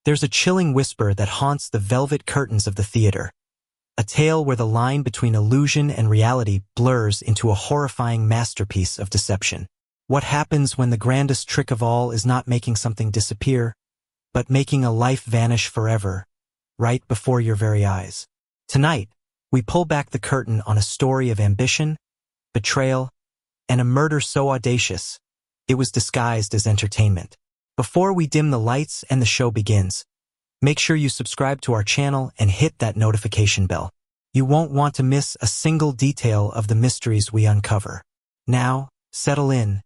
There's a chilling whisper that haunts the velvet curtains of the theater, a tale where the line between illusion and reality blurs into a horrifying masterpiece of deception. What happens when the grandest trick of all is not making something disappear, but making a life vanish forever, right before your very eyes? Tonight, we pull back the curtain on a story of ambition, betrayal, and a murder so audacious, it was disguised as entertainment. Before we dim the lights and the show begins, make sure you subscribe to our channel and hit that notification bell. You won't want to miss a single detail of the mysteries we uncover. Now, settle in,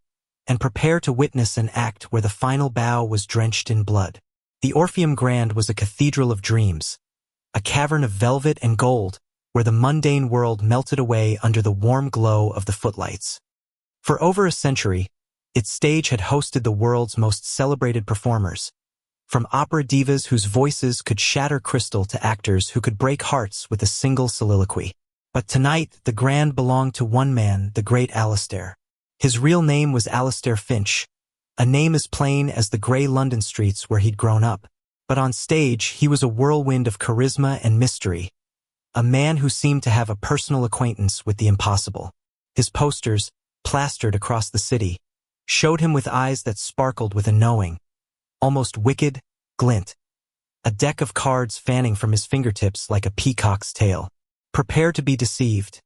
and prepare to witness an act where the final bow was drenched in blood. The Orpheum Grand was a cathedral of dreams, a cavern of velvet and gold where the mundane world melted away under the warm glow of the footlights. For over a century, its stage had hosted the world's most celebrated performers, from opera divas whose voices could shatter crystal to actors who could break hearts with a single soliloquy. But tonight, the Grand belonged to one man, the great Alistair. His real name was Alistair Finch, a name as plain as the grey London streets where he'd grown up. But on stage, he was a whirlwind of charisma and mystery, a man who seemed to have a personal acquaintance with the impossible. His posters, plastered across the city, showed him with eyes that sparkled with a knowing, almost wicked, glint, a deck of cards fanning from his fingertips like a peacock's tail. Prepare to be deceived,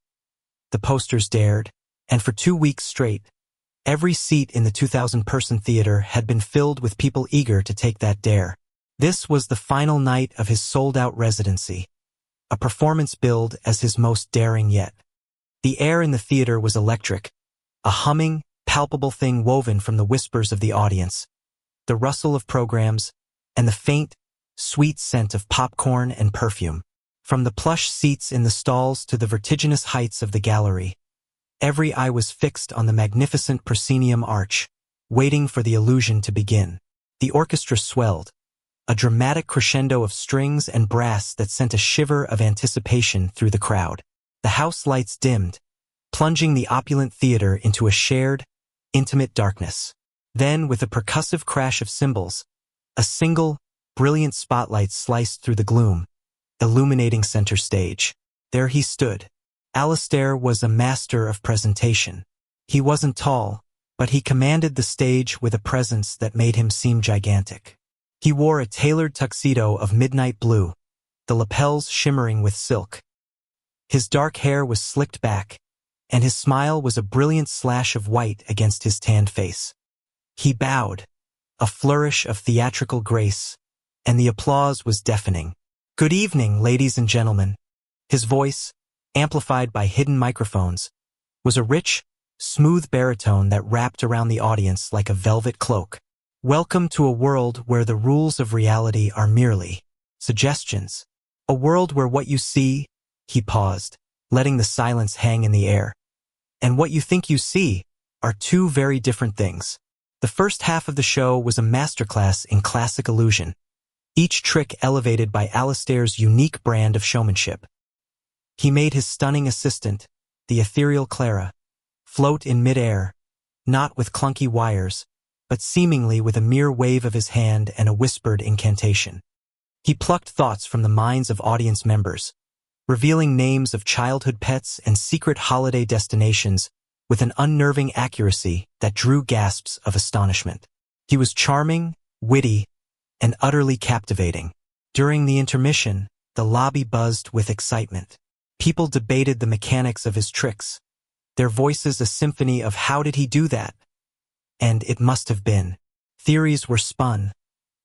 the posters dared, and for 2 weeks straight, every seat in the 2,000-person theater had been filled with people eager to take that dare. This was the final night of his sold-out residency, a performance billed as his most daring yet. The air in the theater was electric, a humming, palpable thing woven from the whispers of the audience, the rustle of programs, and the faint, sweet scent of popcorn and perfume. From the plush seats in the stalls to the vertiginous heights of the gallery, every eye was fixed on the magnificent proscenium arch, waiting for the illusion to begin. The orchestra swelled, a dramatic crescendo of strings and brass that sent a shiver of anticipation through the crowd. The house lights dimmed, plunging the opulent theater into a shared, intimate darkness. Then, with a percussive crash of cymbals, a single, brilliant spotlight sliced through the gloom, illuminating center stage. There he stood. Alistair was a master of presentation. He wasn't tall, but he commanded the stage with a presence that made him seem gigantic. He wore a tailored tuxedo of midnight blue, the lapels shimmering with silk. His dark hair was slicked back, and his smile was a brilliant slash of white against his tanned face. He bowed, a flourish of theatrical grace, and the applause was deafening. "Good evening, ladies and gentlemen." His voice, amplified by hidden microphones, was a rich, smooth baritone that wrapped around the audience like a velvet cloak. "Welcome to a world where the rules of reality are merely suggestions. A world where what you see," he paused, letting the silence hang in the air, "and what you think you see are two very different things." The first half of the show was a masterclass in classic illusion, each trick elevated by Alistair's unique brand of showmanship. He made his stunning assistant, the ethereal Clara, float in midair, not with clunky wires, but seemingly with a mere wave of his hand and a whispered incantation. He plucked thoughts from the minds of audience members, revealing names of childhood pets and secret holiday destinations with an unnerving accuracy that drew gasps of astonishment. He was charming, witty, and utterly captivating. During the intermission, the lobby buzzed with excitement. People debated the mechanics of his tricks, their voices a symphony of "how did he do that?" and "it must have been." Theories were spun,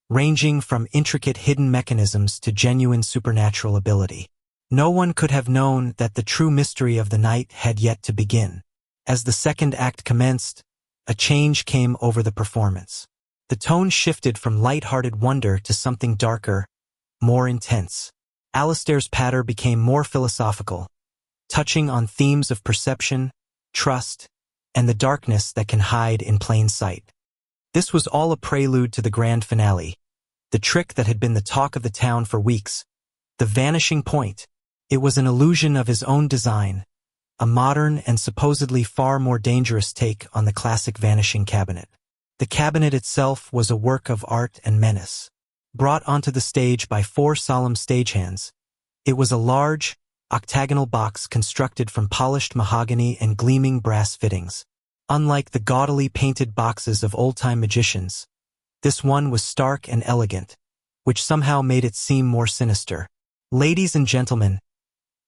ranging from intricate hidden mechanisms to genuine supernatural ability. No one could have known that the true mystery of the night had yet to begin. As the second act commenced, a change came over the performance. The tone shifted from light-hearted wonder to something darker, more intense. Alistair's patter became more philosophical, touching on themes of perception, trust, and the darkness that can hide in plain sight. This was all a prelude to the grand finale, the trick that had been the talk of the town for weeks, the vanishing point. It was an illusion of his own design, a modern and supposedly far more dangerous take on the classic vanishing cabinet. The cabinet itself was a work of art and menace. brought onto the stage by 4 solemn stagehands. It was a large, octagonal box constructed from polished mahogany and gleaming brass fittings. Unlike the gaudily painted boxes of old-time magicians, this one was stark and elegant, which somehow made it seem more sinister. "Ladies and gentlemen,"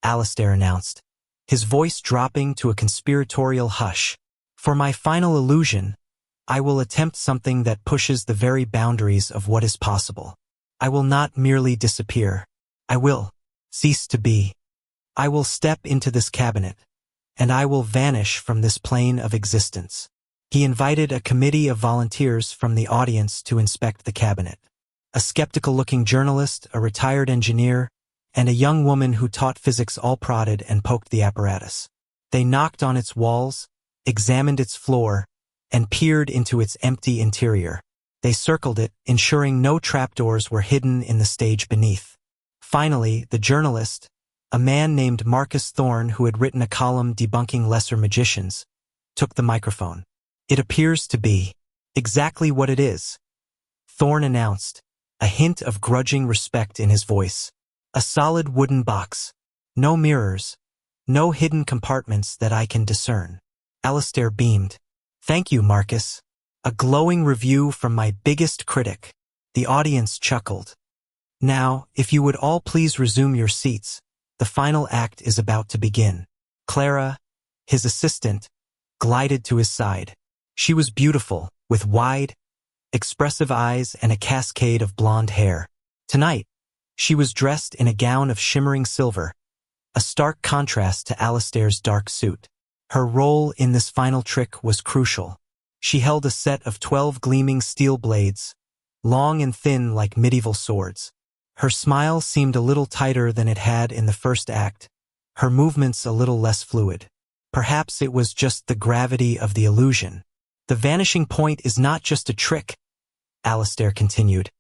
Alistair announced, his voice dropping to a conspiratorial hush, "for my final illusion, I will attempt something that pushes the very boundaries of what is possible. I will not merely disappear. I will cease to be. I will step into this cabinet, and I will vanish from this plane of existence." He invited a committee of volunteers from the audience to inspect the cabinet. A skeptical-looking journalist, a retired engineer, and a young woman who taught physics all prodded and poked the apparatus. They knocked on its walls, examined its floor, and peered into its empty interior. They circled it, ensuring no trapdoors were hidden in the stage beneath. Finally, the journalist, a man named Marcus Thorne who had written a column debunking lesser magicians, took the microphone. "It appears to be exactly what it is," Thorne announced, a hint of grudging respect in his voice. "A solid wooden box. No mirrors. No hidden compartments that I can discern." Alistair beamed. "Thank you, Marcus. A glowing review from my biggest critic." The audience chuckled. "Now, if you would all please resume your seats, the final act is about to begin." Clara, his assistant, glided to his side. She was beautiful, with wide, expressive eyes and a cascade of blonde hair. Tonight, she was dressed in a gown of shimmering silver, a stark contrast to Alistair's dark suit. Her role in this final trick was crucial. She held a set of 12 gleaming steel blades, long and thin like medieval swords. Her smile seemed a little tighter than it had in the first act, her movements a little less fluid. Perhaps it was just the gravity of the illusion. "The vanishing point is not just a trick," Alistair continued,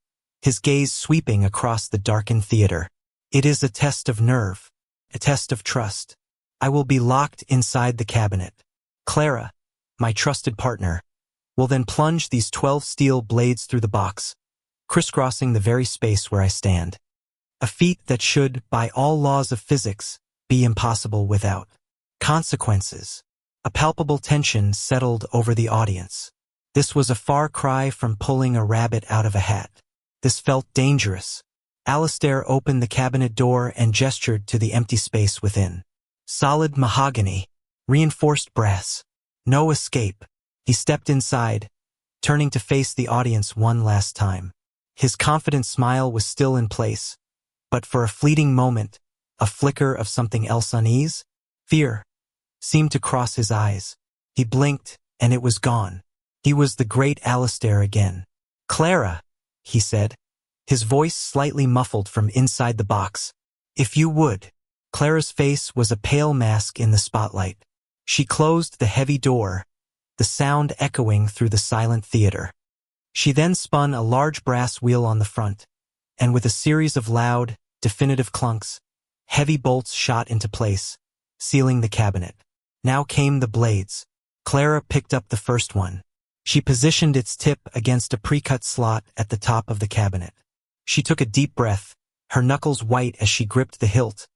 his gaze sweeping across the darkened theater. "It is a test of nerve, a test of trust. I will be locked inside the cabinet. Clara, my trusted partner, will then plunge these 12 steel blades through the box, crisscrossing the very space where I stand. A feat that should, by all laws of physics, be impossible without consequences." A palpable tension settled over the audience. This was a far cry from pulling a rabbit out of a hat. This felt dangerous. Alistair opened the cabinet door and gestured to the empty space within. Solid mahogany, reinforced brass. No escape. He stepped inside, turning to face the audience one last time. His confident smile was still in place, but for a fleeting moment, a flicker of something else unease, fear, seemed to cross his eyes. He blinked, and it was gone. He was the great Alistair again. "Clara," he said, his voice slightly muffled from inside the box. "If you would." Clara's face was a pale mask in the spotlight. She closed the heavy door, the sound echoing through the silent theater. She then spun a large brass wheel on the front, and with a series of loud, definitive clunks, heavy bolts shot into place, sealing the cabinet. Now came the blades. Clara picked up the first one. She positioned its tip against a pre-cut slot at the top of the cabinet. She took a deep breath, her knuckles white as she gripped the hilt,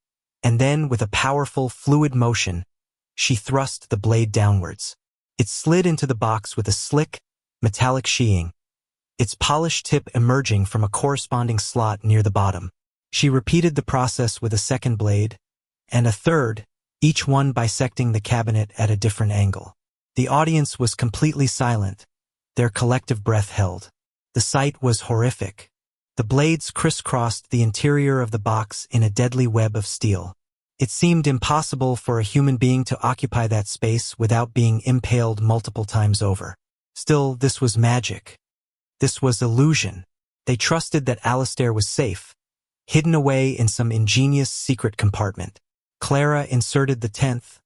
and then, with a powerful, fluid motion, she thrust the blade downwards. It slid into the box with a slick, metallic sheathing, its polished tip emerging from a corresponding slot near the bottom. She repeated the process with a second blade, and a third, each one bisecting the cabinet at a different angle. The audience was completely silent, their collective breath held. The sight was horrific. The blades crisscrossed the interior of the box in a deadly web of steel. It seemed impossible for a human being to occupy that space without being impaled multiple times over. Still, this was magic. This was illusion. They trusted that Alistair was safe, hidden away in some ingenious secret compartment. Clara inserted the 10th,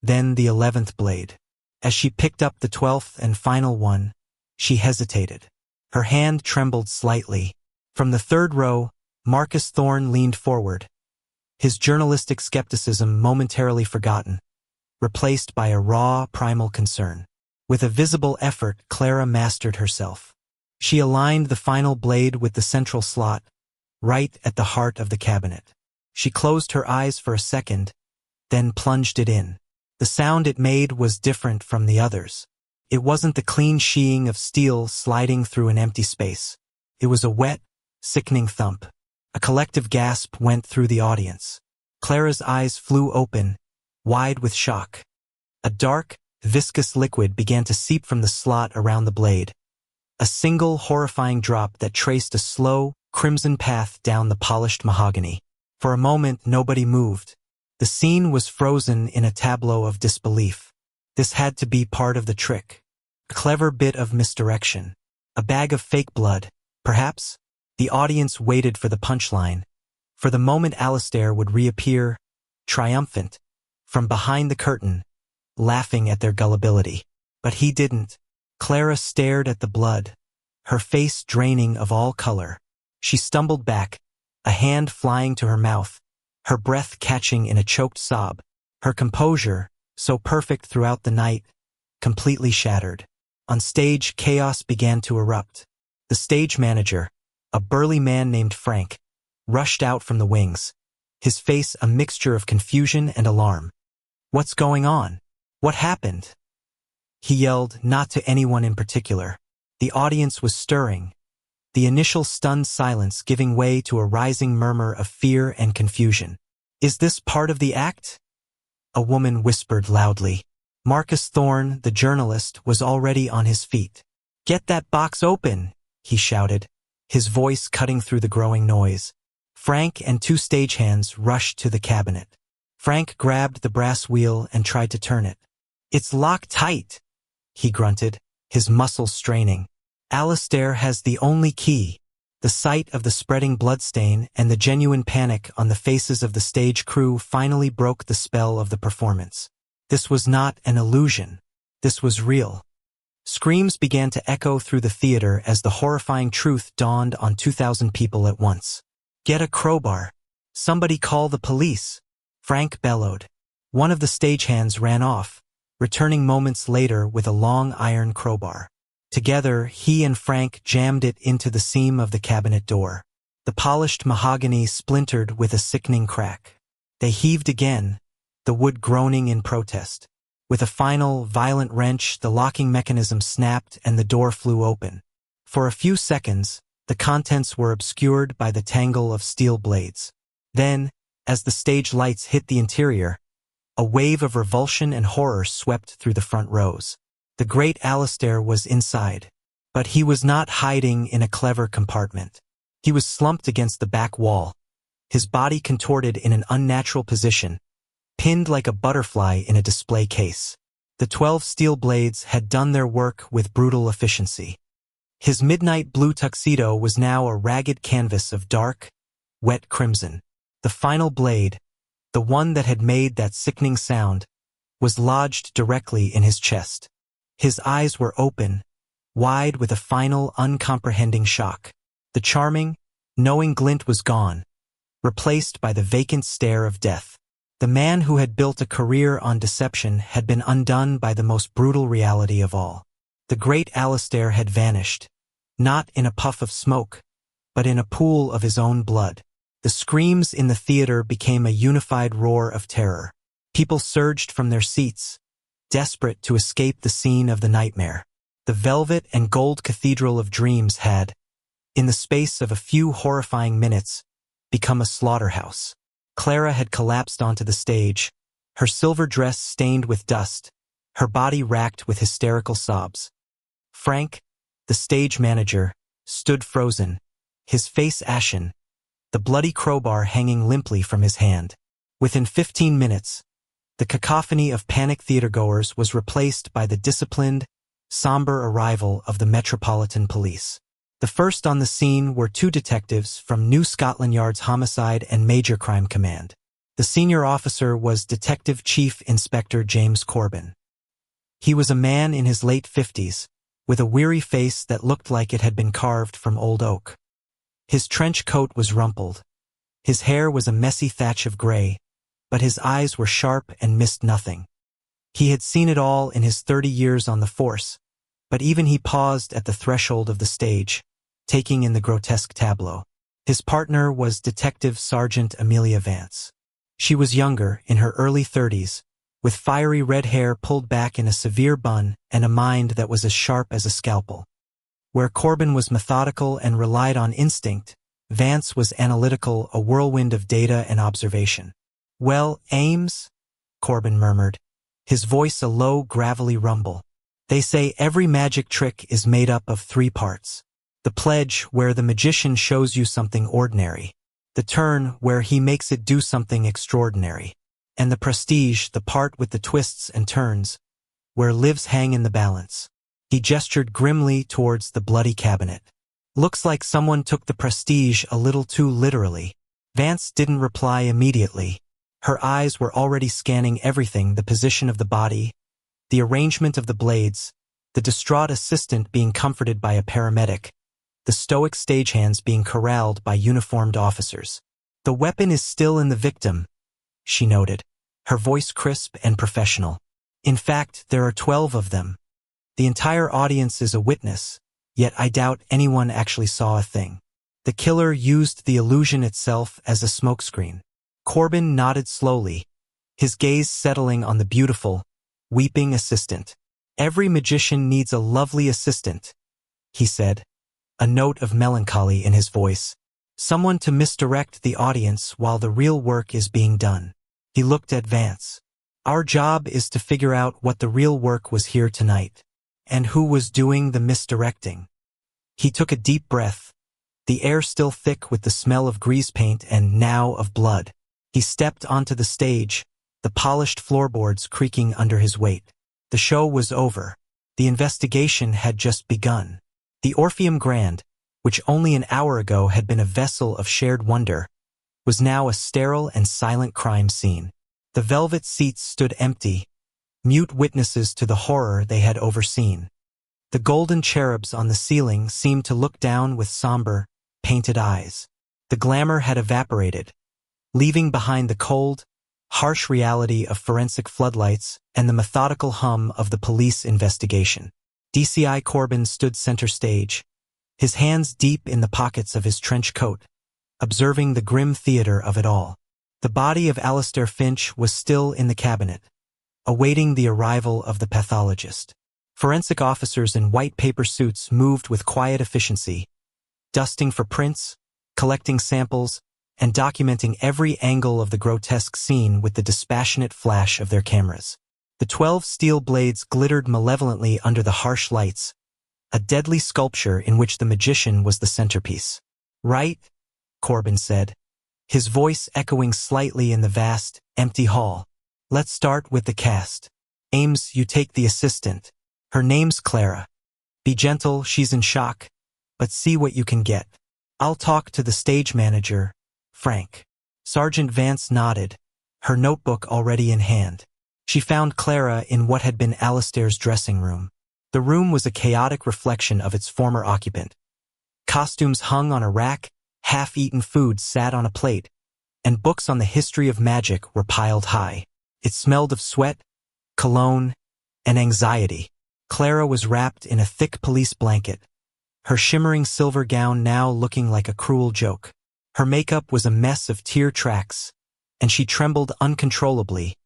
then the 11th blade. As she picked up the 12th and final one, she hesitated. Her hand trembled slightly. From the third row, Marcus Thorne leaned forward, his journalistic skepticism momentarily forgotten, replaced by a raw, primal concern. With a visible effort, Clara mastered herself. She aligned the final blade with the central slot, right at the heart of the cabinet. She closed her eyes for a second, then plunged it in. The sound it made was different from the others. It wasn't the clean sheeting of steel sliding through an empty space. It was a wet, sickening thump. A collective gasp went through the audience. Clara's eyes flew open, wide with shock. A dark, viscous liquid began to seep from the slot around the blade. A single horrifying drop that traced a slow, crimson path down the polished mahogany. For a moment, nobody moved. The scene was frozen in a tableau of disbelief. This had to be part of the trick. A clever bit of misdirection. A bag of fake blood, perhaps? The audience waited for the punchline. For the moment Alistair would reappear, triumphant, from behind the curtain, laughing at their gullibility. But he didn't. Clara stared at the blood, her face draining of all color. She stumbled back, a hand flying to her mouth, her breath catching in a choked sob. Her composure, so perfect throughout the night, completely shattered. On stage, chaos began to erupt. The stage manager, a burly man named Frank, rushed out from the wings, his face a mixture of confusion and alarm. "What's going on? What happened?" he yelled, not to anyone in particular. The audience was stirring, the initial stunned silence giving way to a rising murmur of fear and confusion. "Is this part of the act?" a woman whispered loudly. Marcus Thorne, the journalist, was already on his feet. "Get that box open," he shouted, his voice cutting through the growing noise. Frank and two stagehands rushed to the cabinet. Frank grabbed the brass wheel and tried to turn it. "It's locked tight," he grunted, his muscles straining. "Alistair has the only key." The sight of the spreading bloodstain and the genuine panic on the faces of the stage crew finally broke the spell of the performance. This was not an illusion. This was real. Screams began to echo through the theater as the horrifying truth dawned on 2,000 people at once. "Get a crowbar. Somebody call the police," Frank bellowed. One of the stagehands ran off, returning moments later with a long iron crowbar. Together, he and Frank jammed it into the seam of the cabinet door. The polished mahogany splintered with a sickening crack. They heaved again, the wood groaning in protest. With a final, violent wrench, the locking mechanism snapped and the door flew open. For a few seconds, the contents were obscured by the tangle of steel blades. Then, as the stage lights hit the interior, a wave of revulsion and horror swept through the front rows. The great Alistair was inside, but he was not hiding in a clever compartment. He was slumped against the back wall, his body contorted in an unnatural position, pinned like a butterfly in a display case. The 12 steel blades had done their work with brutal efficiency. His midnight blue tuxedo was now a ragged canvas of dark, wet crimson. The final blade, the one that had made that sickening sound, was lodged directly in his chest. His eyes were open, wide with a final, uncomprehending shock. The charming, knowing glint was gone, replaced by the vacant stare of death. The man who had built a career on deception had been undone by the most brutal reality of all. The great Alistair had vanished, not in a puff of smoke, but in a pool of his own blood. The screams in the theater became a unified roar of terror. People surged from their seats, desperate to escape the scene of the nightmare. The velvet and gold cathedral of dreams had, in the space of a few horrifying minutes, become a slaughterhouse. Clara had collapsed onto the stage, her silver dress stained with dust, her body racked with hysterical sobs. Frank, the stage manager, stood frozen, his face ashen, the bloody crowbar hanging limply from his hand. Within 15 minutes, the cacophony of panicked theatergoers was replaced by the disciplined, somber arrival of the Metropolitan Police. The first on the scene were two detectives from New Scotland Yard's Homicide and Major Crime Command. The senior officer was Detective Chief Inspector James Corbin. He was a man in his late 50s, with a weary face that looked like it had been carved from old oak. His trench coat was rumpled. His hair was a messy thatch of gray, but his eyes were sharp and missed nothing. He had seen it all in his 30 years on the force, But even he paused at the threshold of the stage, taking in the grotesque tableau. His partner was Detective Sergeant Amelia Vance. She was younger, in her early 30s, with fiery red hair pulled back in a severe bun and a mind that was as sharp as a scalpel. Where Corbin was methodical and relied on instinct, Vance was analytical, a whirlwind of data and observation. "Well, Ames?" Corbin murmured, his voice a low, gravelly rumble. "They say every magic trick is made up of 3 parts. The pledge, where the magician shows you something ordinary. The turn, where he makes it do something extraordinary. And the prestige, the part with the twists and turns, where lives hang in the balance." He gestured grimly towards the bloody cabinet. "Looks like someone took the prestige a little too literally." Vance didn't reply immediately. Her eyes were already scanning everything, the position of the body, the arrangement of the blades, the distraught assistant being comforted by a paramedic, the stoic stagehands being corralled by uniformed officers. "The weapon is still in the victim," she noted, her voice crisp and professional. "In fact, there are 12 of them. The entire audience is a witness, yet I doubt anyone actually saw a thing. The killer used the illusion itself as a smokescreen." Corbin nodded slowly, his gaze settling on the beautiful, weeping assistant. "Every magician needs a lovely assistant," he said, a note of melancholy in his voice. "Someone to misdirect the audience while the real work is being done." He looked at Vance. "Our job is to figure out what the real work was here tonight. And who was doing the misdirecting." He took a deep breath, the air still thick with the smell of grease paint and now of blood. He stepped onto the stage, the polished floorboards creaking under his weight. The show was over. The investigation had just begun. The Orpheum Grand, which only an hour ago had been a vessel of shared wonder, was now a sterile and silent crime scene. The velvet seats stood empty, mute witnesses to the horror they had overseen. The golden cherubs on the ceiling seemed to look down with somber, painted eyes. The glamour had evaporated, leaving behind the cold, harsh reality of forensic floodlights and the methodical hum of the police investigation. DCI Corbin stood center stage, his hands deep in the pockets of his trench coat, observing the grim theater of it all. The body of Alistair Finch was still in the cabinet, awaiting the arrival of the pathologist. Forensic officers in white paper suits moved with quiet efficiency, dusting for prints, collecting samples, and documenting every angle of the grotesque scene with the dispassionate flash of their cameras. The 12 steel blades glittered malevolently under the harsh lights, a deadly sculpture in which the magician was the centerpiece. "Right," Corbin said, his voice echoing slightly in the vast, empty hall. "Let's start with the cast. Ames, you take the assistant. Her name's Clara. Be gentle, she's in shock, but see what you can get. I'll talk to the stage manager, Frank." Sergeant Vance nodded, her notebook already in hand. She found Clara in what had been Alistair's dressing room. The room was a chaotic reflection of its former occupant. Costumes hung on a rack, half-eaten food sat on a plate, and books on the history of magic were piled high. It smelled of sweat, cologne, and anxiety. Clara was wrapped in a thick police blanket, her shimmering silver gown now looking like a cruel joke. Her makeup was a mess of tear tracks, and she trembled uncontrollably,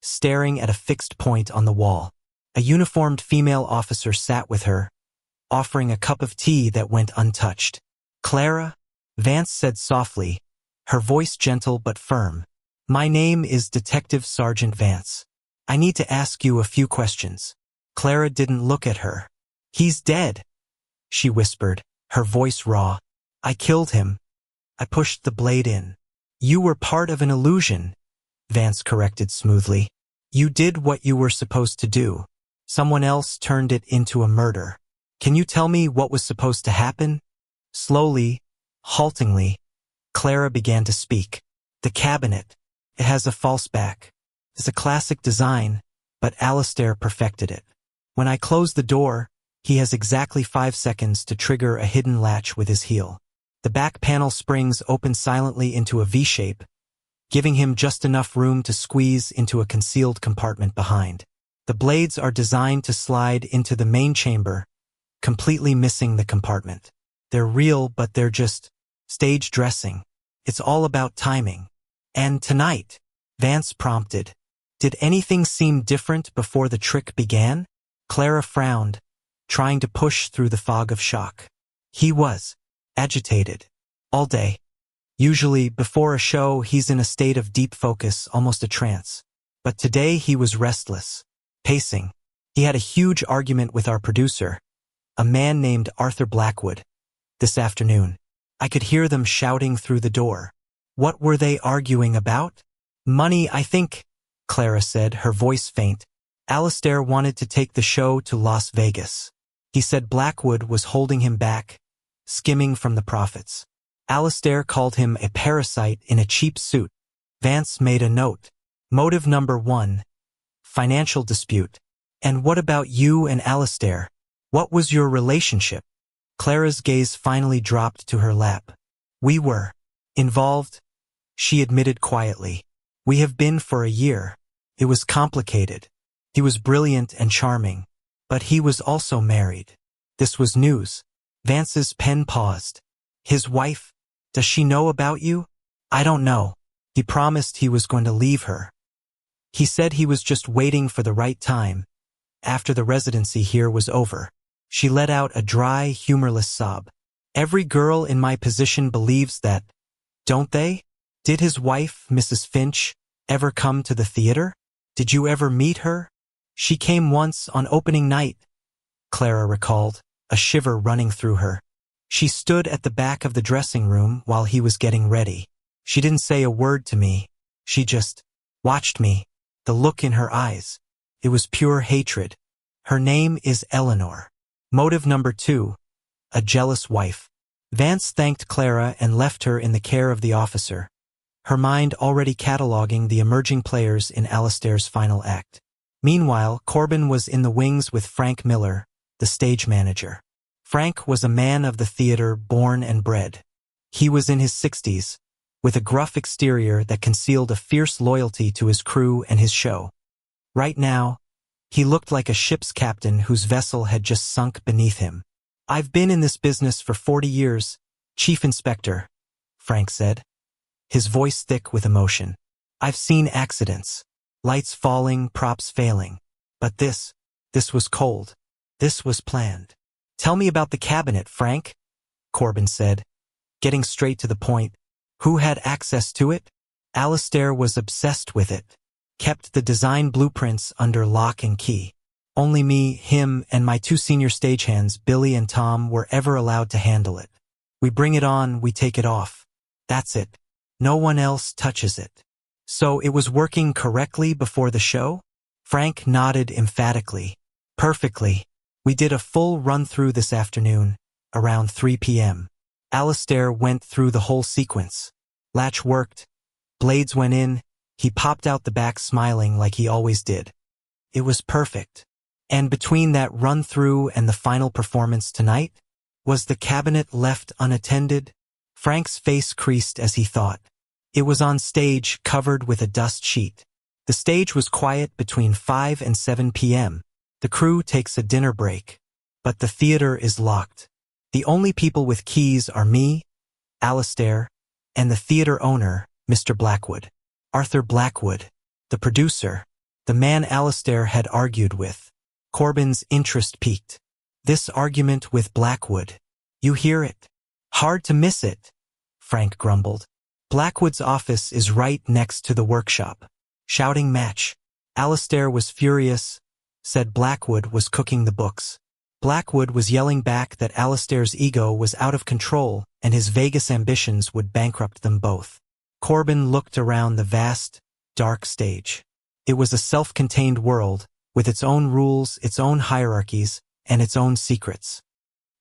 staring at a fixed point on the wall. A uniformed female officer sat with her, offering a cup of tea that went untouched. "Clara," Vance said softly, her voice gentle but firm. "My name is Detective Sergeant Vance. I need to ask you a few questions." Clara didn't look at her. "He's dead," she whispered, her voice raw. "I killed him. I pushed the blade in." "You were part of an illusion," Vance corrected smoothly. "You did what you were supposed to do. Someone else turned it into a murder. Can you tell me what was supposed to happen?" Slowly, haltingly, Clara began to speak. "The cabinet. It has a false back. It's a classic design, but Alistair perfected it. When I close the door, he has exactly 5 seconds to trigger a hidden latch with his heel. The back panel springs open silently into a V-shape, giving him just enough room to squeeze into a concealed compartment behind. The blades are designed to slide into the main chamber, completely missing the compartment. They're real, but they're just stage dressing. It's all about timing. And tonight, Vance prompted. Did anything seem different before the trick began? Clara frowned, trying to push through the fog of shock. He was agitated all day. Usually, before a show, he's in a state of deep focus, almost a trance. But today he was restless, pacing. He had a huge argument with our producer, a man named Arthur Blackwood, this afternoon. I could hear them shouting through the door. What were they arguing about? Money, I think, Clara said, her voice faint. Alistair wanted to take the show to Las Vegas. He said Blackwood was holding him back, skimming from the profits. Alistair called him a parasite in a cheap suit. Vance made a note. Motive number 1. Financial dispute. And what about you and Alistair? What was your relationship? Clara's gaze finally dropped to her lap. We were involved, she admitted quietly. We have been for a year. It was complicated. He was brilliant and charming, but he was also married. This was news. Vance's pen paused. His wife? Does she know about you? I don't know. He promised he was going to leave her. He said he was just waiting for the right time, after the residency here was over. She let out a dry, humorless sob. Every girl in my position believes that, don't they? Did his wife, Mrs. Finch, ever come to the theater? Did you ever meet her? She came once on opening night, Clara recalled, a shiver running through her. She stood at the back of the dressing room while he was getting ready. She didn't say a word to me. She just watched me. The look in her eyes. It was pure hatred. Her name is Eleanor. Motive number 2. A jealous wife. Vance thanked Clara and left her in the care of the officer, her mind already cataloging the emerging players in Alistair's final act. Meanwhile, Corbin was in the wings with Frank Miller, the stage manager. Frank was a man of the theater, born and bred. He was in his 60s, with a gruff exterior that concealed a fierce loyalty to his crew and his show. Right now, he looked like a ship's captain whose vessel had just sunk beneath him. I've been in this business for 40 years, Chief Inspector, Frank said, his voice thick with emotion. I've seen accidents, lights falling, props failing. But this was cold. This was planned. Tell me about the cabinet, Frank, Corbin said, getting straight to the point. Who had access to it? Alistair was obsessed with it. Kept the design blueprints under lock and key. Only me, him, and my 2 senior stagehands, Billy and Tom, were ever allowed to handle it. We bring it on, we take it off. That's it. No one else touches it. So it was working correctly before the show? Frank nodded emphatically. Perfectly. We did a full run-through this afternoon, around 3 p.m. Alistair went through the whole sequence. Latch worked. Blades went in. He popped out the back smiling like he always did. It was perfect. And between that run-through and the final performance tonight, was the cabinet left unattended? Frank's face creased as he thought. It was on stage, covered with a dust sheet. The stage was quiet between 5 and 7 p.m. The crew takes a dinner break. But the theater is locked. The only people with keys are me, Alistair, and the theater owner, Mr. Blackwood. Arthur Blackwood, the producer, the man Alistair had argued with. Corbin's interest peaked. This argument with Blackwood. You hear it. Hard to miss it, Frank grumbled. Blackwood's office is right next to the workshop. Shouting match. Alistair was furious, said Blackwood was cooking the books. Blackwood was yelling back that Alistair's ego was out of control and his Vegas ambitions would bankrupt them both. Corbin looked around the vast, dark stage. It was a self-contained world, with its own rules, its own hierarchies, and its own secrets.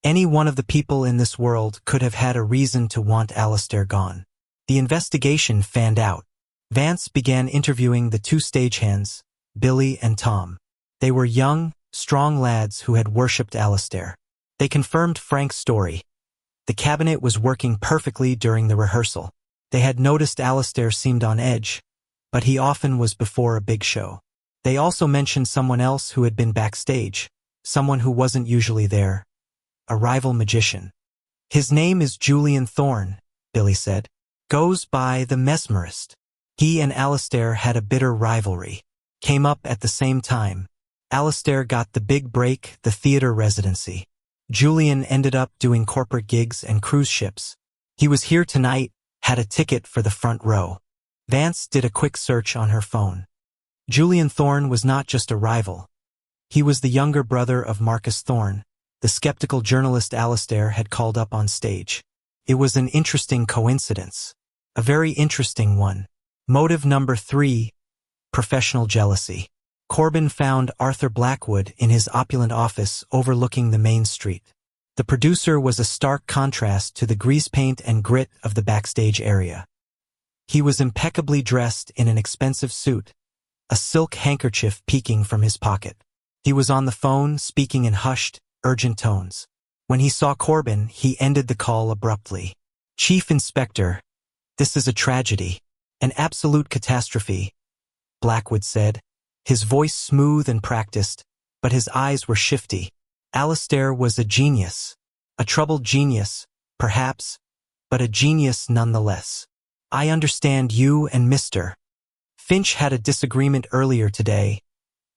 Any one of the people in this world could have had a reason to want Alistair gone. The investigation fanned out. Vance began interviewing the 2 stagehands, Billy and Tom. They were young, strong lads who had worshipped Alistair. They confirmed Frank's story. The cabinet was working perfectly during the rehearsal. They had noticed Alistair seemed on edge, but he often was before a big show. They also mentioned someone else who had been backstage, someone who wasn't usually there, a rival magician. His name is Julian Thorne, Billy said. Goes by the Mesmerist. He and Alistair had a bitter rivalry. Came up at the same time. Alistair got the big break, the theater residency. Julian ended up doing corporate gigs and cruise ships. He was here tonight, had a ticket for the front row. Vance did a quick search on her phone. Julian Thorne was not just a rival. He was the younger brother of Marcus Thorne, the skeptical journalist Alistair had called up on stage. It was an interesting coincidence. A very interesting one. Motive number 3, professional jealousy. Corbin found Arthur Blackwood in his opulent office overlooking the main street. The producer was a stark contrast to the grease paint and grit of the backstage area. He was impeccably dressed in an expensive suit, a silk handkerchief peeking from his pocket. He was on the phone, speaking in hushed, urgent tones. When he saw Corbin, he ended the call abruptly. "Chief Inspector, this is a tragedy, an absolute catastrophe," Blackwood said, his voice smooth and practiced, but his eyes were shifty. Alistair was a genius. A troubled genius, perhaps, but a genius nonetheless. "I understand you and Mr. Finch had a disagreement earlier today,"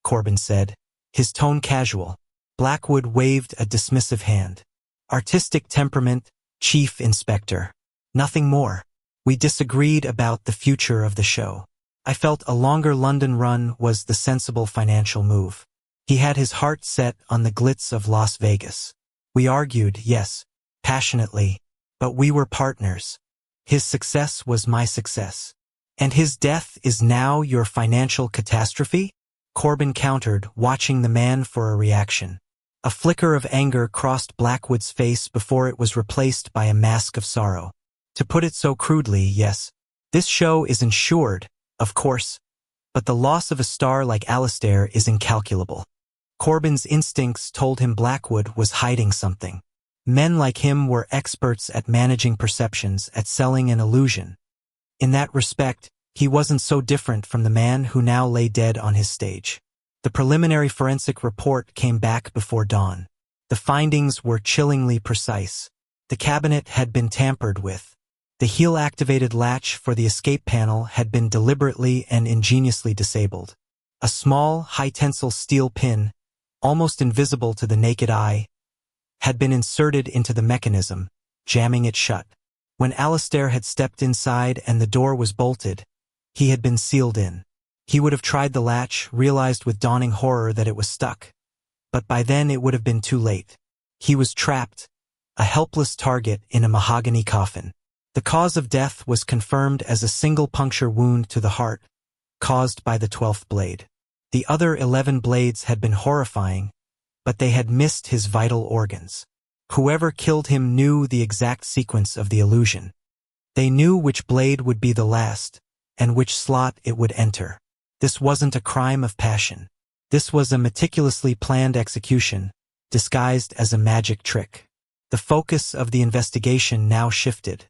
Corbin said, his tone casual. Blackwood waved a dismissive hand. "Artistic temperament, Chief Inspector. Nothing more. We disagreed about the future of the show. I felt a longer London run was the sensible financial move. He had his heart set on the glitz of Las Vegas. We argued, yes, passionately, but we were partners. His success was my success. And his death is now your financial catastrophe?" Corbin countered, watching the man for a reaction. A flicker of anger crossed Blackwood's face before it was replaced by a mask of sorrow. "To put it so crudely, yes. This show is insured, of course, but the loss of a star like Alistair is incalculable." Corbin's instincts told him Blackwood was hiding something. Men like him were experts at managing perceptions, at selling an illusion. In that respect, he wasn't so different from the man who now lay dead on his stage. The preliminary forensic report came back before dawn. The findings were chillingly precise. The cabinet had been tampered with. The heel-activated latch for the escape panel had been deliberately and ingeniously disabled. A small, high-tensile steel pin, almost invisible to the naked eye, had been inserted into the mechanism, jamming it shut. When Alistair had stepped inside and the door was bolted, he had been sealed in. He would have tried the latch, realized with dawning horror that it was stuck. But by then it would have been too late. He was trapped, a helpless target in a mahogany coffin. The cause of death was confirmed as a single puncture wound to the heart, caused by the 12th blade. The other 11 blades had been horrifying, but they had missed his vital organs. Whoever killed him knew the exact sequence of the illusion. They knew which blade would be the last, and which slot it would enter. This wasn't a crime of passion. This was a meticulously planned execution, disguised as a magic trick. The focus of the investigation now shifted.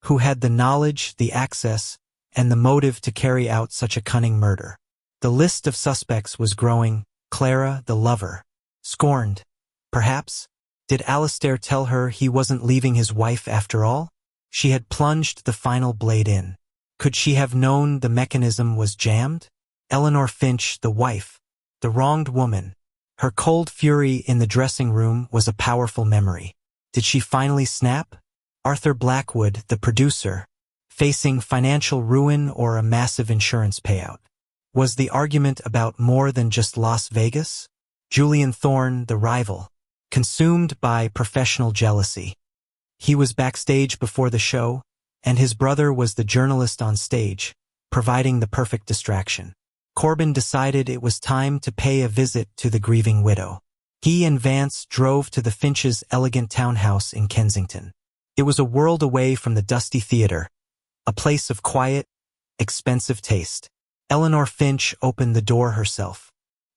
Who had the knowledge, the access, and the motive to carry out such a cunning murder? The list of suspects was growing. Clara, the lover. Scorned. Perhaps? Did Alistair tell her he wasn't leaving his wife after all? She had plunged the final blade in. Could she have known the mechanism was jammed? Eleanor Finch, the wife. The wronged woman. Her cold fury in the dressing room was a powerful memory. Did she finally snap? Arthur Blackwood, the producer, facing financial ruin or a massive insurance payout. Was the argument about more than just Las Vegas? Julian Thorne, the rival, consumed by professional jealousy. He was backstage before the show, and his brother was the journalist on stage, providing the perfect distraction. Corbin decided it was time to pay a visit to the grieving widow. He and Vance drove to the Finch's elegant townhouse in Kensington. It was a world away from the dusty theater, a place of quiet, expensive taste. Eleanor Finch opened the door herself.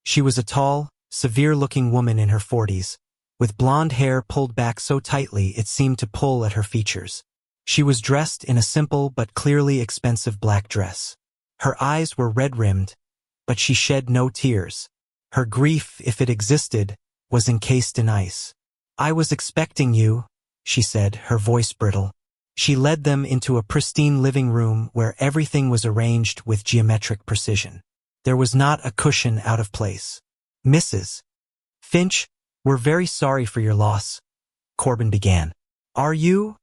She was a tall, severe-looking woman in her 40s, with blonde hair pulled back so tightly it seemed to pull at her features. She was dressed in a simple but clearly expensive black dress. Her eyes were red-rimmed, but she shed no tears. Her grief, if it existed, was encased in ice. "I was expecting you," she said, her voice brittle. She led them into a pristine living room where everything was arranged with geometric precision. There was not a cushion out of place. "Mrs. Finch, we're very sorry for your loss," Corbin began. "Are you?"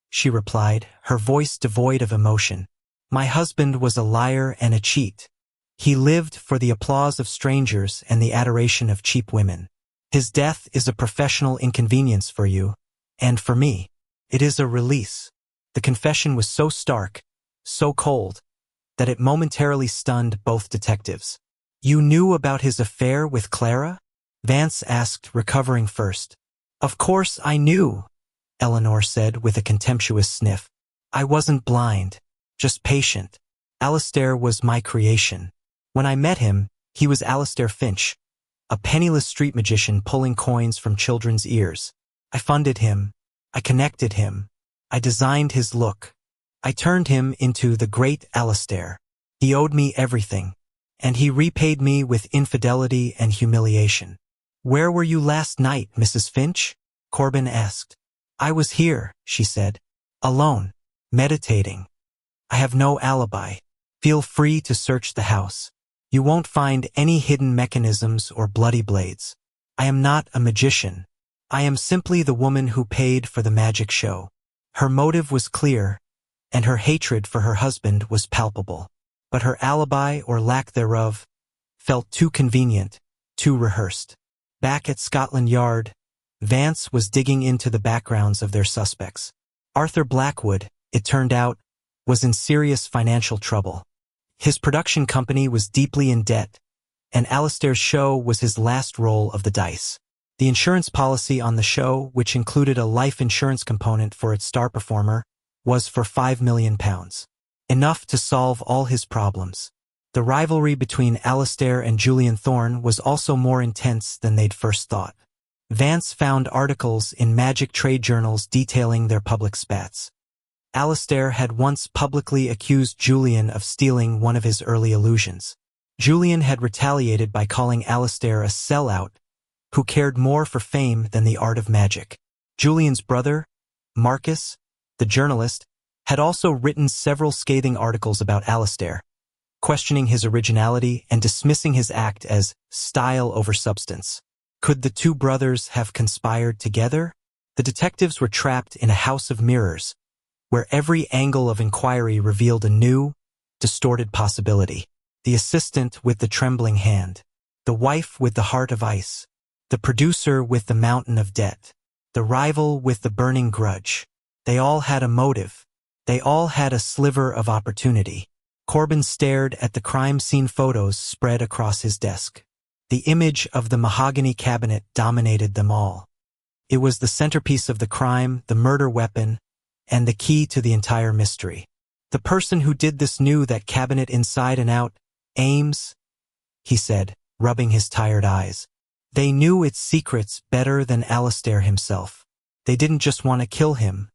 she replied, her voice devoid of emotion. "My husband was a liar and a cheat. He lived for the applause of strangers and the adoration of cheap women. His death is a professional inconvenience for you, and for me, it is a release." The confession was so stark, so cold, that it momentarily stunned both detectives. "You knew about his affair with Clara?" Vance asked, recovering first. "Of course I knew," Eleanor said with a contemptuous sniff. "I wasn't blind, just patient. Alistair was my creation. When I met him, he was Alistair Finch, a penniless street magician pulling coins from children's ears. I funded him. I connected him. I designed his look. I turned him into the great Alistair. He owed me everything, and he repaid me with infidelity and humiliation." "Where were you last night, Mrs. Finch?" Corbin asked. "I was here," she said, "alone, meditating. I have no alibi. Feel free to search the house. You won't find any hidden mechanisms or bloody blades. I am not a magician. I am simply the woman who paid for the magic show." Her motive was clear, and her hatred for her husband was palpable. But her alibi, or lack thereof, felt too convenient, too rehearsed. Back at Scotland Yard, Vance was digging into the backgrounds of their suspects. Arthur Blackwood, it turned out, was in serious financial trouble. His production company was deeply in debt, and Alistair's show was his last roll of the dice. The insurance policy on the show, which included a life insurance component for its star performer, was for £5 million. Enough to solve all his problems. The rivalry between Alistair and Julian Thorne was also more intense than they'd first thought. Vance found articles in magic trade journals detailing their public spats. Alistair had once publicly accused Julian of stealing one of his early illusions. Julian had retaliated by calling Alistair a sellout who cared more for fame than the art of magic. Julian's brother, Marcus, the journalist, had also written several scathing articles about Alistair, questioning his originality and dismissing his act as style over substance. Could the two brothers have conspired together? The detectives were trapped in a house of mirrors, where every angle of inquiry revealed a new, distorted possibility. The assistant with the trembling hand, the wife with the heart of ice, the producer with the mountain of debt, the rival with the burning grudge. They all had a motive. They all had a sliver of opportunity. Corbin stared at the crime scene photos spread across his desk. The image of the mahogany cabinet dominated them all. It was the centerpiece of the crime, the murder weapon, and the key to the entire mystery. The person who did this knew that cabinet inside and out. "Ames," he said, rubbing his tired eyes. "They knew its secrets better than Alistair himself. They didn't just want to kill him.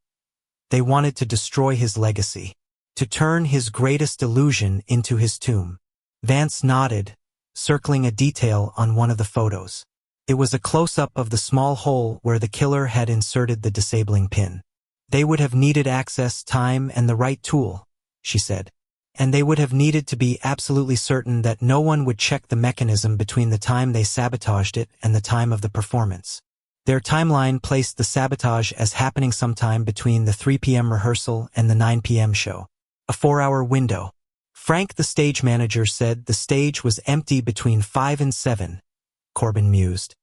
They wanted to destroy his legacy, to turn his greatest illusion into his tomb." Vance nodded, circling a detail on one of the photos. It was a close-up of the small hole where the killer had inserted the disabling pin. "They would have needed access, time, and the right tool," she said. "And they would have needed to be absolutely certain that no one would check the mechanism between the time they sabotaged it and the time of the performance." Their timeline placed the sabotage as happening sometime between the 3 p.m. rehearsal and the 9 p.m. show. A 4-hour window. Frank, the stage manager, said the stage was empty between 5 and 7, Corbin mused.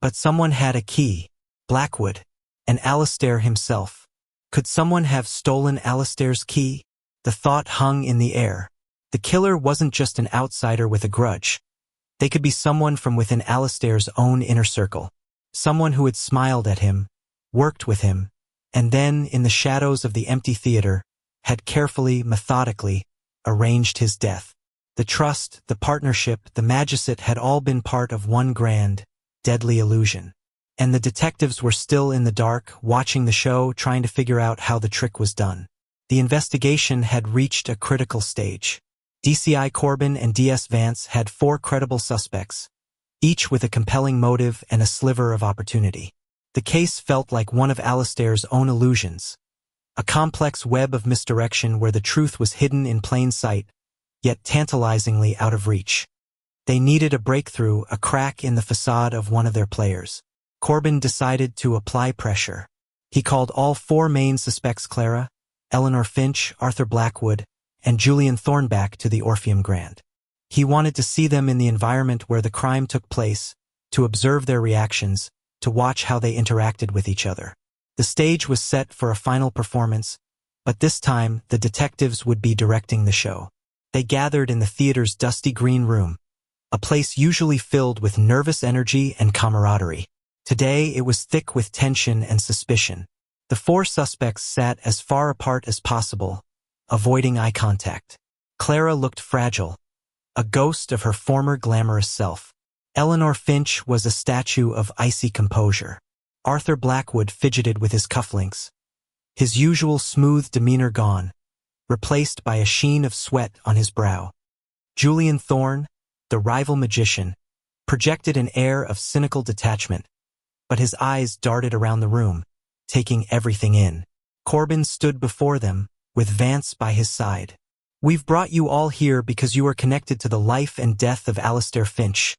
But someone had a key. Blackwood. And Alistair himself. Could someone have stolen Alistair's key? The thought hung in the air. The killer wasn't just an outsider with a grudge. They could be someone from within Alistair's own inner circle. Someone who had smiled at him, worked with him, and then, in the shadows of the empty theater, had carefully, methodically, arranged his death. The trust, the partnership, the magicite had all been part of one grand, deadly illusion. And the detectives were still in the dark, watching the show, trying to figure out how the trick was done. The investigation had reached a critical stage. DCI Corbin and DS Vance had 4 credible suspects, each with a compelling motive and a sliver of opportunity. The case felt like one of Alistair's own illusions, a complex web of misdirection where the truth was hidden in plain sight, yet tantalizingly out of reach. They needed a breakthrough, a crack in the facade of one of their players. Corbin decided to apply pressure. He called all 4 main suspects, Clara, Eleanor Finch, Arthur Blackwood, and Julian Thorne, back to the Orpheum Grand. He wanted to see them in the environment where the crime took place, to observe their reactions, to watch how they interacted with each other. The stage was set for a final performance, but this time the detectives would be directing the show. They gathered in the theater's dusty green room, a place usually filled with nervous energy and camaraderie. Today it was thick with tension and suspicion. The 4 suspects sat as far apart as possible, avoiding eye contact. Clara looked fragile, a ghost of her former glamorous self. Eleanor Finch was a statue of icy composure. Arthur Blackwood fidgeted with his cufflinks, his usual smooth demeanor gone, replaced by a sheen of sweat on his brow. Julian Thorne, the rival magician, projected an air of cynical detachment, but his eyes darted around the room, taking everything in. Corbin stood before them, with Vance by his side. "We've brought you all here because you are connected to the life and death of Alistair Finch,"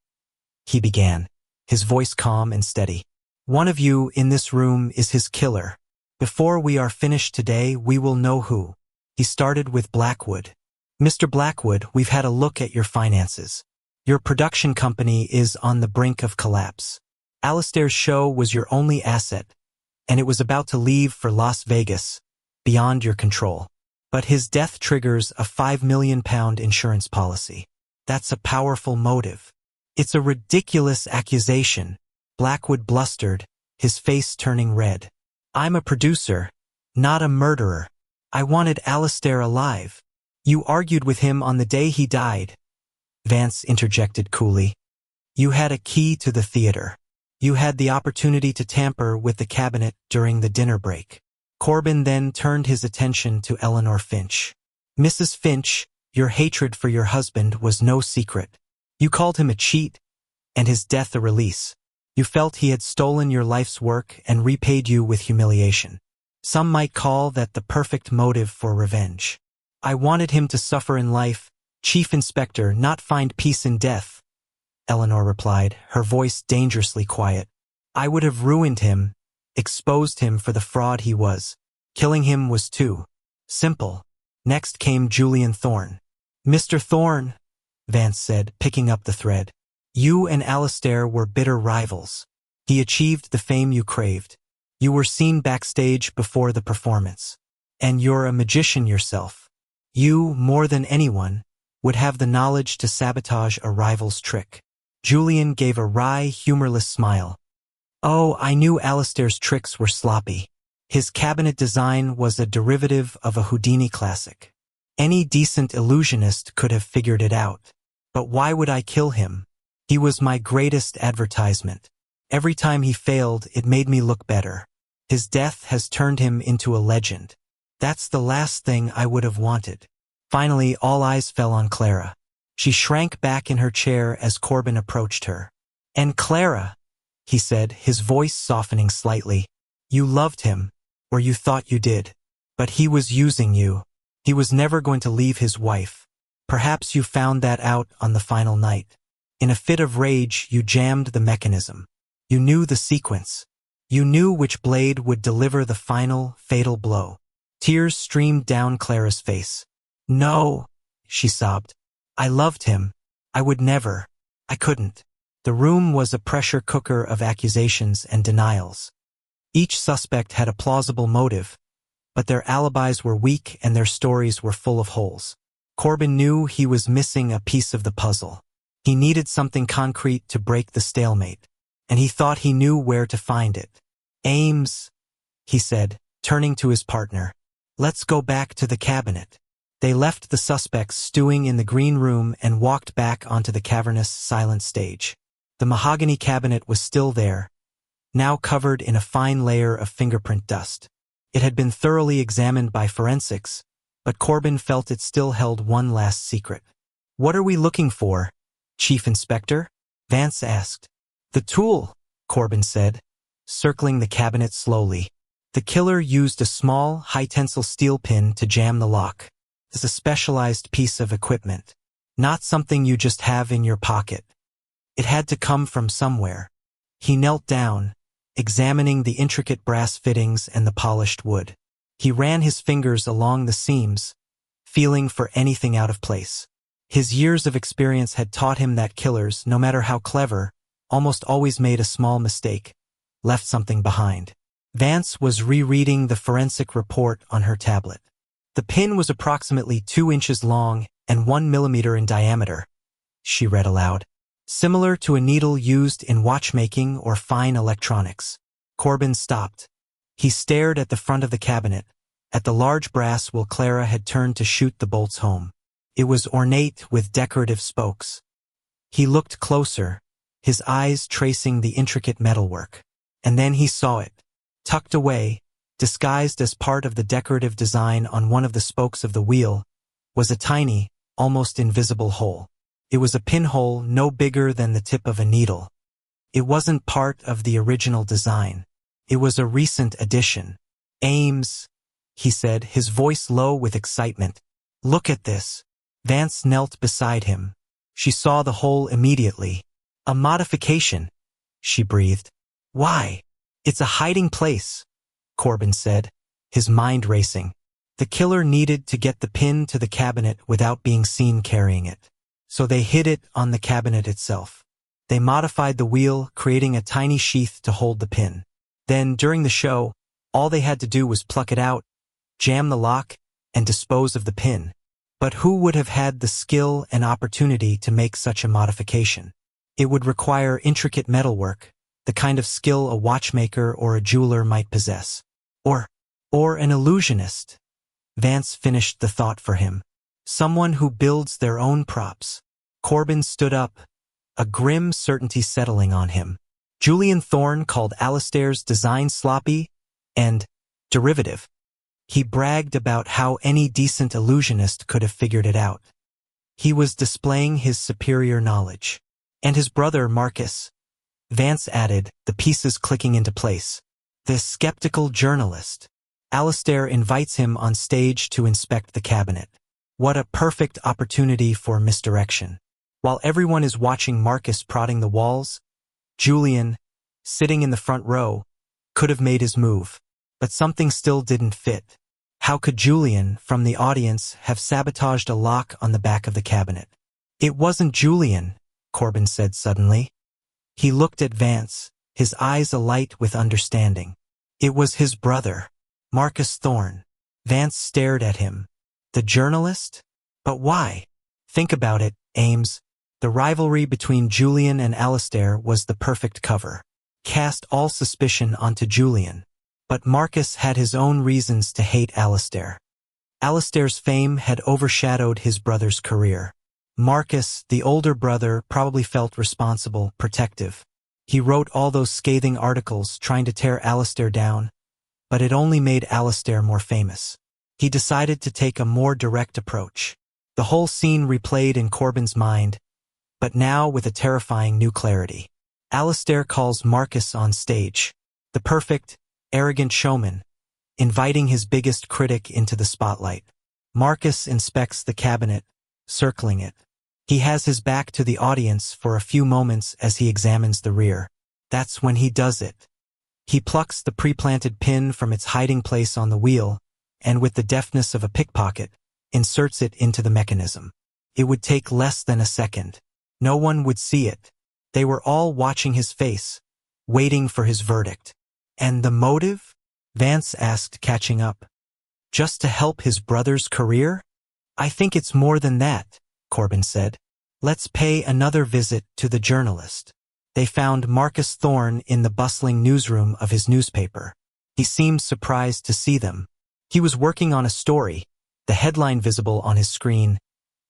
he began, his voice calm and steady. "One of you in this room is his killer. Before we are finished today, we will know who." He started with Blackwood. "Mr. Blackwood, we've had a look at your finances. Your production company is on the brink of collapse. Alistair's show was your only asset, and it was about to leave for Las Vegas, beyond your control. But his death triggers a £5 million insurance policy. That's a powerful motive." "It's a ridiculous accusation," Blackwood blustered, his face turning red. "I'm a producer, not a murderer. I wanted Alistair alive." "You argued with him on the day he died," Vance interjected coolly. "You had a key to the theater. You had the opportunity to tamper with the cabinet during the dinner break." Corbin then turned his attention to Eleanor Finch. "Mrs. Finch, your hatred for your husband was no secret. You called him a cheat, and his death a release. You felt he had stolen your life's work and repaid you with humiliation. Some might call that the perfect motive for revenge. I wanted him to suffer in life, Chief Inspector, not find peace in death," Eleanor replied, her voice dangerously quiet. "I would have ruined him, exposed him for the fraud he was. Killing him was too simple." Next came Julian Thorne. "Mr. Thorne," Vance said, picking up the thread, "you and Alistair were bitter rivals. He achieved the fame you craved. You were seen backstage before the performance. And you're a magician yourself. You, more than anyone, would have the knowledge to sabotage a rival's trick." Julian gave a wry, humorless smile. "Oh, I knew Alistair's tricks were sloppy. His cabinet design was a derivative of a Houdini classic. Any decent illusionist could have figured it out. But why would I kill him? He was my greatest advertisement. Every time he failed, it made me look better. His death has turned him into a legend. That's the last thing I would have wanted." Finally, all eyes fell on Clara. She shrank back in her chair as Corbin approached her. "And Clara," he said, his voice softening slightly, "you loved him, or you thought you did. But he was using you. He was never going to leave his wife. Perhaps you found that out on the final night. In a fit of rage, you jammed the mechanism. You knew the sequence. You knew which blade would deliver the final, fatal blow." Tears streamed down Clara's face. "No," she sobbed. "I loved him. I would never. I couldn't." The room was a pressure cooker of accusations and denials. Each suspect had a plausible motive, but their alibis were weak and their stories were full of holes. Corbin knew he was missing a piece of the puzzle. He needed something concrete to break the stalemate, and he thought he knew where to find it. "Ames," he said, turning to his partner, "let's go back to the cabinet." They left the suspects stewing in the green room and walked back onto the cavernous, silent stage. The mahogany cabinet was still there, now covered in a fine layer of fingerprint dust. It had been thoroughly examined by forensics, but Corbin felt it still held one last secret. "What are we looking for, Chief Inspector?" Vance asked. "The tool," Corbin said, circling the cabinet slowly. The killer used a small, high-tensile steel pin to jam the lock. It's a specialized piece of equipment, not something you just have in your pocket. It had to come from somewhere. He knelt down, examining the intricate brass fittings and the polished wood. He ran his fingers along the seams, feeling for anything out of place. His years of experience had taught him that killers, no matter how clever, almost always made a small mistake, left something behind. Vance was rereading the forensic report on her tablet. The pin was approximately 2 inches long and 1 millimeter in diameter, she read aloud. Similar to a needle used in watchmaking or fine electronics. Corbin stopped. He stared at the front of the cabinet, at the large brass wheel Clara had turned to shoot the bolts home. It was ornate with decorative spokes. He looked closer, his eyes tracing the intricate metalwork. And then he saw it. Tucked away, disguised as part of the decorative design on one of the spokes of the wheel, was a tiny, almost invisible hole. It was a pinhole no bigger than the tip of a needle. It wasn't part of the original design. It was a recent addition. Ames, he said, his voice low with excitement. Look at this. Vance knelt beside him. She saw the hole immediately. A modification, she breathed. Why? It's a hiding place, Corbin said, his mind racing. The killer needed to get the pin to the cabinet without being seen carrying it. So they hid it on the cabinet itself. They modified the wheel, creating a tiny sheath to hold the pin. Then, during the show, all they had to do was pluck it out, jam the lock, and dispose of the pin. But who would have had the skill and opportunity to make such a modification? It would require intricate metalwork, the kind of skill a watchmaker or a jeweler might possess. Or an illusionist. Vance finished the thought for him. Someone who builds their own props. Corbin stood up, a grim certainty settling on him. Julian Thorne called Alistair's design sloppy and derivative. He bragged about how any decent illusionist could have figured it out. He was displaying his superior knowledge. And his brother, Marcus, Vance added, the pieces clicking into place. The skeptical journalist. Alistair invites him on stage to inspect the cabinet. What a perfect opportunity for misdirection. While everyone is watching Marcus prodding the walls, Julian, sitting in the front row, could have made his move. But something still didn't fit. How could Julian, from the audience, have sabotaged a lock on the back of the cabinet? It wasn't Julian, Corbin said suddenly. He looked at Vance, his eyes alight with understanding. It was his brother, Marcus Thorne. Vance stared at him. The journalist? But why? Think about it, Ames. The rivalry between Julian and Alistair was the perfect cover. Cast all suspicion onto Julian. But Marcus had his own reasons to hate Alistair. Alistair's fame had overshadowed his brother's career. Marcus, the older brother, probably felt responsible, protective. He wrote all those scathing articles trying to tear Alistair down, but it only made Alistair more famous. He decided to take a more direct approach. The whole scene replayed in Corbin's mind, but now with a terrifying new clarity. Alistair calls Marcus on stage. The perfect, arrogant showman, inviting his biggest critic into the spotlight. Marcus inspects the cabinet, circling it. He has his back to the audience for a few moments as he examines the rear. That's when he does it. He plucks the pre-planted pin from its hiding place on the wheel, and with the deftness of a pickpocket, inserts it into the mechanism. It would take less than a second. No one would see it. They were all watching his face, waiting for his verdict. And the motive? Vance asked, catching up. Just to help his brother's career? I think it's more than that, Corbin said. Let's pay another visit to the journalist. They found Marcus Thorne in the bustling newsroom of his newspaper. He seemed surprised to see them. He was working on a story, the headline visible on his screen,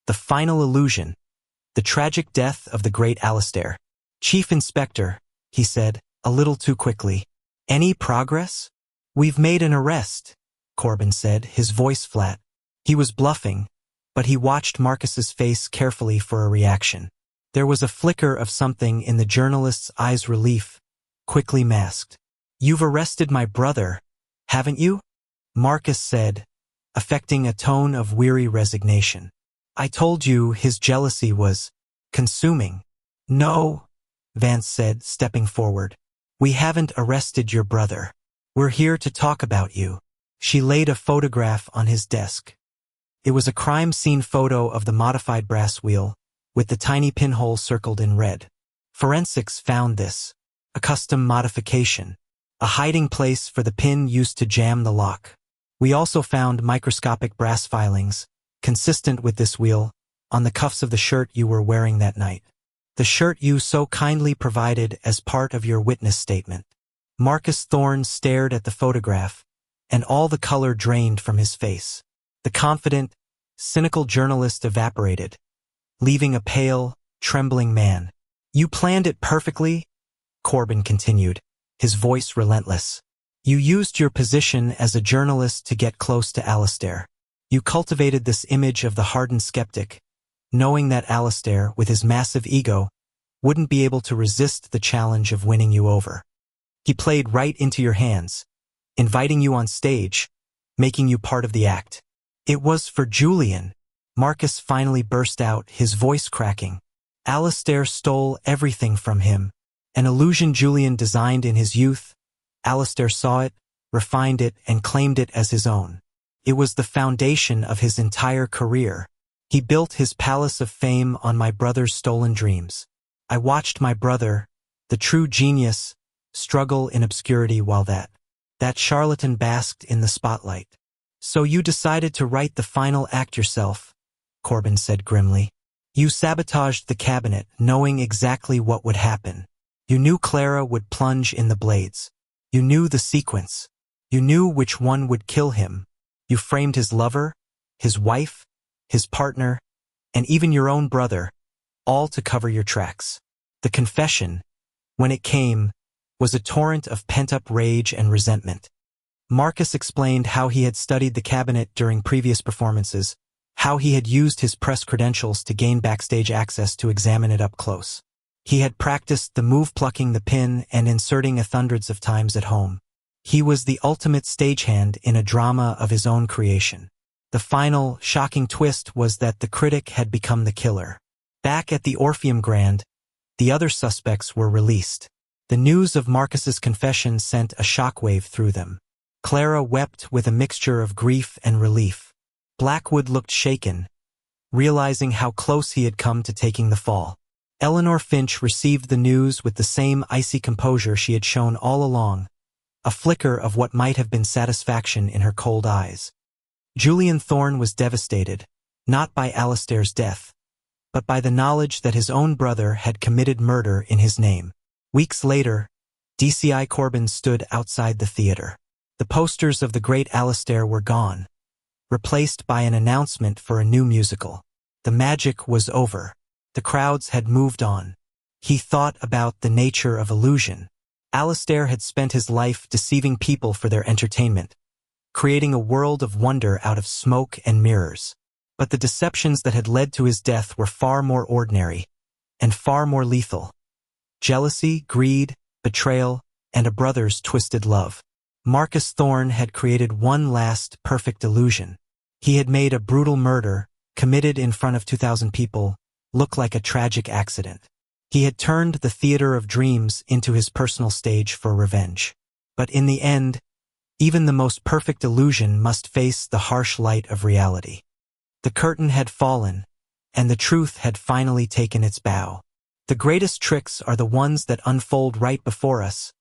"The Final Illusion, the tragic death of the great Alistair." "Chief Inspector," he said, a little too quickly. "Any progress?" "We've made an arrest," Corbin said, his voice flat. He was bluffing, but he watched Marcus's face carefully for a reaction. There was a flicker of something in the journalist's eyes, relief, quickly masked. "You've arrested my brother, haven't you?" Marcus said, affecting a tone of weary resignation. "I told you his jealousy was consuming." "No," Vance said, stepping forward. "We haven't arrested your brother. We're here to talk about you." She laid a photograph on his desk. It was a crime scene photo of the modified brass wheel, with the tiny pinhole circled in red. Forensics found this, a custom modification, a hiding place for the pin used to jam the lock. "We also found microscopic brass filings, consistent with this wheel, on the cuffs of the shirt you were wearing that night. The shirt you so kindly provided as part of your witness statement." Marcus Thorne stared at the photograph, and all the color drained from his face. The confident, cynical journalist evaporated, leaving a pale, trembling man. "You planned it perfectly," Corbin continued, his voice relentless. "You used your position as a journalist to get close to Alistair. You cultivated this image of the hardened skeptic, knowing that Alistair, with his massive ego, wouldn't be able to resist the challenge of winning you over. He played right into your hands, inviting you on stage, making you part of the act. It was for Julian." Marcus finally burst out, his voice cracking. "Alistair stole everything from him. An illusion Julian designed in his youth. Alistair saw it, refined it, and claimed it as his own. It was the foundation of his entire career. He built his palace of fame on my brother's stolen dreams. I watched my brother, the true genius, struggle in obscurity while that charlatan basked in the spotlight." "So you decided to write the final act yourself," Corbin said grimly. "You sabotaged the cabinet, knowing exactly what would happen. You knew Clara would plunge in the blades. You knew the sequence. You knew which one would kill him. You framed his lover, his wife, his partner, and even your own brother, all to cover your tracks. The confession, when it came, was a torrent of pent-up rage and resentment." Marcus explained how he had studied the cabinet during previous performances, how he had used his press credentials to gain backstage access to examine it up close. He had practiced the move, plucking the pin and inserting it hundreds of times at home. He was the ultimate stagehand in a drama of his own creation. The final, shocking twist was that the critic had become the killer. Back at the Orpheum Grand, the other suspects were released. The news of Marcus's confession sent a shockwave through them. Clara wept with a mixture of grief and relief. Blackwood looked shaken, realizing how close he had come to taking the fall. Eleanor Finch received the news with the same icy composure she had shown all along, a flicker of what might have been satisfaction in her cold eyes. Julian Thorne was devastated, not by Alistair's death, but by the knowledge that his own brother had committed murder in his name. Weeks later, DCI Corbin stood outside the theater. The posters of the great Alistair were gone, replaced by an announcement for a new musical. The magic was over. The crowds had moved on. He thought about the nature of illusion. Alistair had spent his life deceiving people for their entertainment, creating a world of wonder out of smoke and mirrors. But the deceptions that had led to his death were far more ordinary and far more lethal. Jealousy, greed, betrayal, and a brother's twisted love. Marcus Thorne had created one last perfect illusion. He had made a brutal murder, committed in front of 2,000 people, look like a tragic accident. He had turned the theater of dreams into his personal stage for revenge. But in the end, even the most perfect illusion must face the harsh light of reality. The curtain had fallen, and the truth had finally taken its bow. The greatest tricks are the ones that unfold right before us,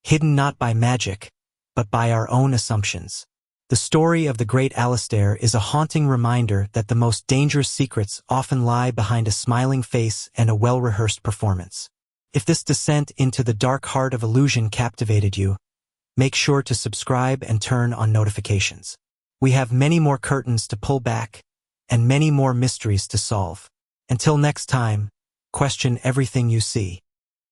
hidden not by magic, but by our own assumptions. The story of the great Alistair is a haunting reminder that the most dangerous secrets often lie behind a smiling face and a well-rehearsed performance. If this descent into the dark heart of illusion captivated you, make sure to subscribe and turn on notifications. We have many more curtains to pull back and many more mysteries to solve. Until next time, question everything you see.